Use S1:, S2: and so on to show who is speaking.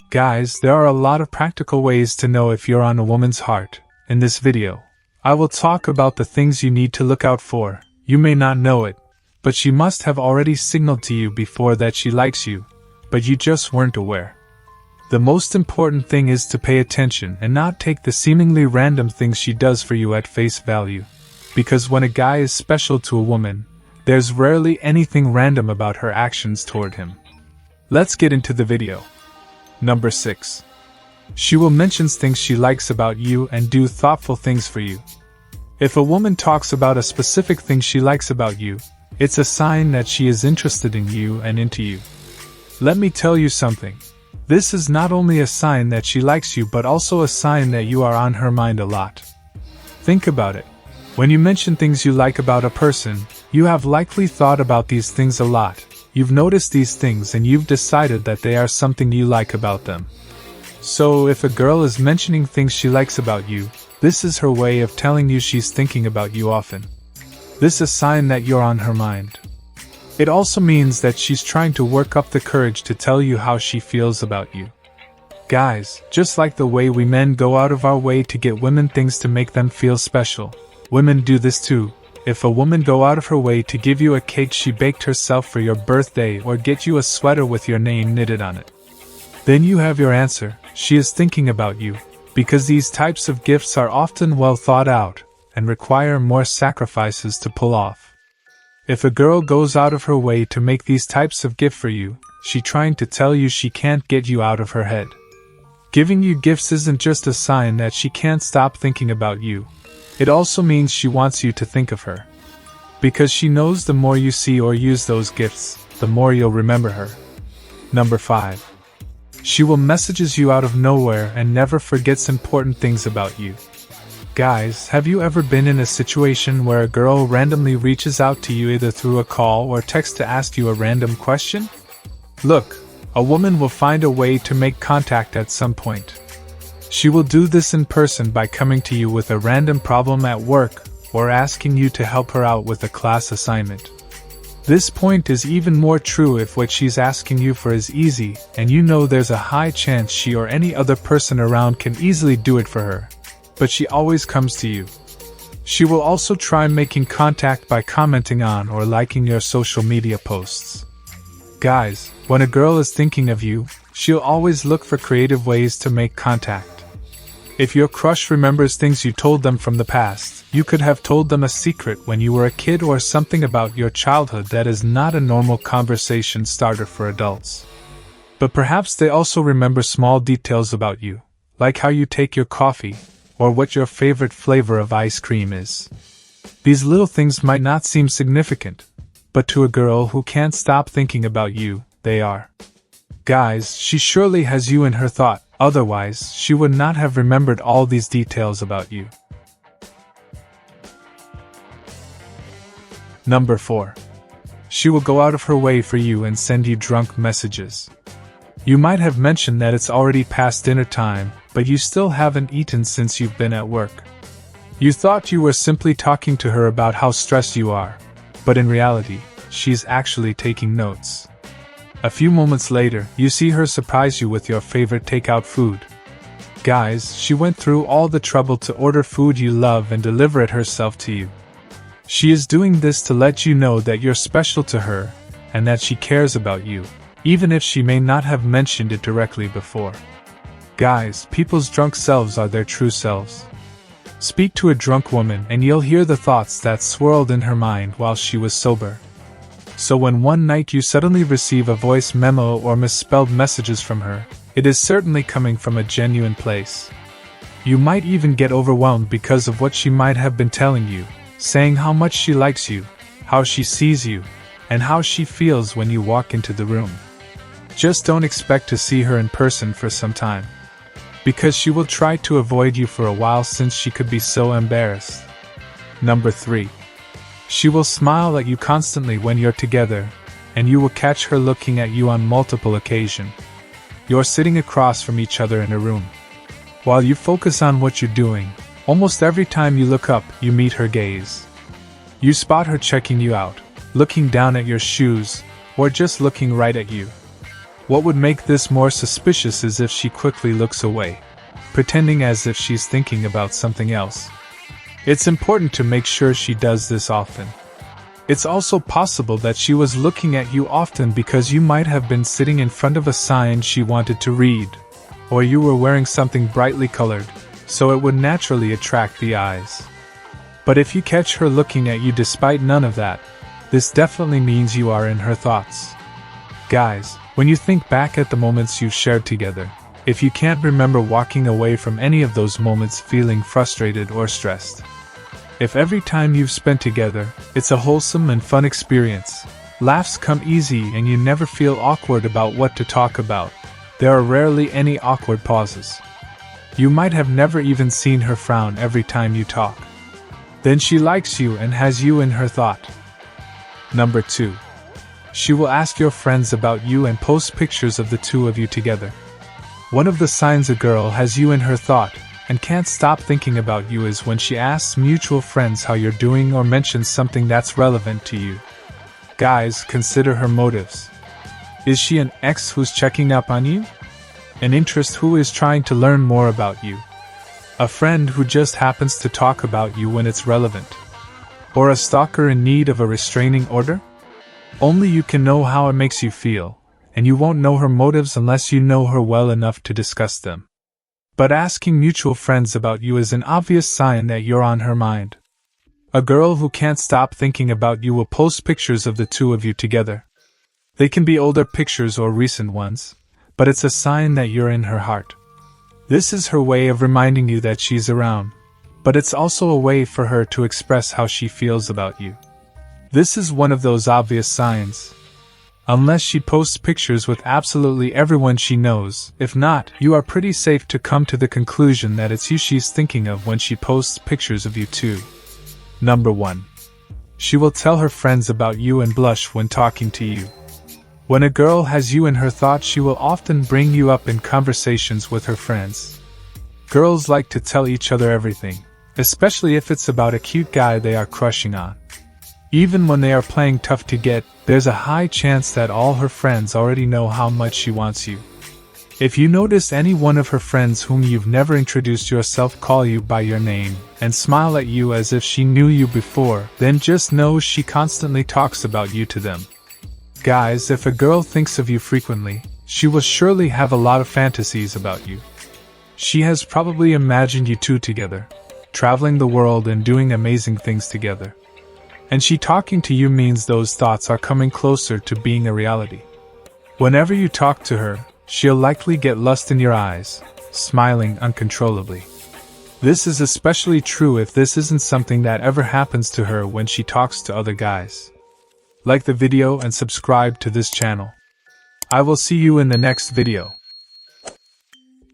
S1: Guys, there are a lot of practical ways to know if you're on a woman's heart. In this video, I will talk about the things you need to look out for. You may not know it, but she must have already signaled to you before that she likes you, but you just weren't aware. The most important thing is to pay attention and not take the seemingly random things she does for you at face value. Because when a guy is special to a woman, there's rarely anything random about her actions toward him. Let's get into the video. Number 6. She will mention things she likes about you and do thoughtful things for you. If a woman talks about a specific thing she likes about you, it's a sign that she is interested in you and into you. Let me tell you something. This is not only a sign that she likes you but also a sign that you are on her mind a lot. Think about it. When you mention things you like about a person, you have likely thought about these things a lot. You've noticed these things and you've decided that they are something you like about them. So if a girl is mentioning things she likes about you, this is her way of telling you she's thinking about you often. This is a sign that you're on her mind. It also means that she's trying to work up the courage to tell you how she feels about you. Guys, just like the way we men go out of our way to get women things to make them feel special, women do this too. If a woman go out of her way to give you a cake she baked herself for your birthday or get you a sweater with your name knitted on it, then you have your answer. She is thinking about you, because these types of gifts are often well thought out and require more sacrifices to pull off. If a girl goes out of her way to make these types of gifts for you, she's trying to tell you she can't get you out of her head. Giving you gifts isn't just a sign that she can't stop thinking about you. It also means she wants you to think of her. Because she knows the more you see or use those gifts, the more you'll remember her. Number 5. She will messages you out of nowhere and never forgets important things about you. Guys, have you ever been in a situation where a girl randomly reaches out to you either through a call or text to ask you a random question? Look, a woman will find a way to make contact at some point. She will do this in person by coming to you with a random problem at work or asking you to help her out with a class assignment. This point is even more true if what she's asking you for is easy and you know there's a high chance she or any other person around can easily do it for her. But she always comes to you. She will also try making contact by commenting on or liking your social media posts. Guys, when a girl is thinking of you, she'll always look for creative ways to make contact. If your crush remembers things you told them from the past, you could have told them a secret when you were a kid or something about your childhood that is not a normal conversation starter for adults. But perhaps they also remember small details about you, like how you take your coffee, or what your favorite flavor of ice cream is. These little things might not seem significant, but to a girl who can't stop thinking about you, they are. Guys, she surely has you in her thought, otherwise she would not have remembered all these details about you. Number 4. She will go out of her way for you and send you drunk messages. You might have mentioned that it's already past dinner time, but you still haven't eaten since you've been at work. You thought you were simply talking to her about how stressed you are, but in reality, she's actually taking notes. A few moments later, you see her surprise you with your favorite takeout food. Guys, she went through all the trouble to order food you love and deliver it herself to you. She is doing this to let you know that you're special to her, and that she cares about you, even if she may not have mentioned it directly before. Guys, people's drunk selves are their true selves. Speak to a drunk woman and you'll hear the thoughts that swirled in her mind while she was sober. So when one night you suddenly receive a voice memo or misspelled messages from her, it is certainly coming from a genuine place. You might even get overwhelmed because of what she might have been telling you, saying how much she likes you, how she sees you, and how she feels when you walk into the room. Just don't expect to see her in person for some time, because she will try to avoid you for a while since she could be so embarrassed. Number 3. She will smile at you constantly when you're together, and you will catch her looking at you on multiple occasions. You're sitting across from each other in a room. While you focus on what you're doing, almost every time you look up, you meet her gaze. You spot her checking you out, looking down at your shoes, or just looking right at you. What would make this more suspicious is if she quickly looks away, pretending as if she's thinking about something else. It's important to make sure she does this often. It's also possible that she was looking at you often because you might have been sitting in front of a sign she wanted to read, or you were wearing something brightly colored, so it would naturally attract the eyes. But if you catch her looking at you despite none of that, this definitely means you are in her thoughts. Guys, when you think back at the moments you've shared together, if you can't remember walking away from any of those moments feeling frustrated or stressed, if every time you've spent together, it's a wholesome and fun experience, laughs come easy and you never feel awkward about what to talk about, there are rarely any awkward pauses. You might have never even seen her frown every time you talk. Then she likes you and has you in her thought. Number 2. She will ask your friends about you and post pictures of the two of you together. One of the signs a girl has you in her thought and can't stop thinking about you is when she asks mutual friends how you're doing or mentions something that's relevant to you. Guys, consider her motives. Is she an ex who's checking up on you? An interest who is trying to learn more about you? A friend who just happens to talk about you when it's relevant? Or a stalker in need of a restraining order? Only you can know how it makes you feel, and you won't know her motives unless you know her well enough to discuss them. But asking mutual friends about you is an obvious sign that you're on her mind. A girl who can't stop thinking about you will post pictures of the two of you together. They can be older pictures or recent ones, but it's a sign that you're in her heart. This is her way of reminding you that she's around, but it's also a way for her to express how she feels about you. This is one of those obvious signs. Unless she posts pictures with absolutely everyone she knows, if not, you are pretty safe to come to the conclusion that it's you she's thinking of when she posts pictures of you too. Number 1. She will tell her friends about you and blush when talking to you. When a girl has you in her thoughts, she will often bring you up in conversations with her friends. Girls like to tell each other everything, especially if it's about a cute guy they are crushing on. Even when they are playing tough to get, there's a high chance that all her friends already know how much she wants you. If you notice any one of her friends whom you've never introduced yourself call you by your name and smile at you as if she knew you before, then just know she constantly talks about you to them. Guys, if a girl thinks of you frequently, she will surely have a lot of fantasies about you. She has probably imagined you two together, traveling the world and doing amazing things together. And she talking to you means those thoughts are coming closer to being a reality. Whenever you talk to her, she'll likely get lust in your eyes, smiling uncontrollably. This is especially true if this isn't something that ever happens to her when she talks to other guys. Like the video and subscribe to this channel. I will see you in the next video.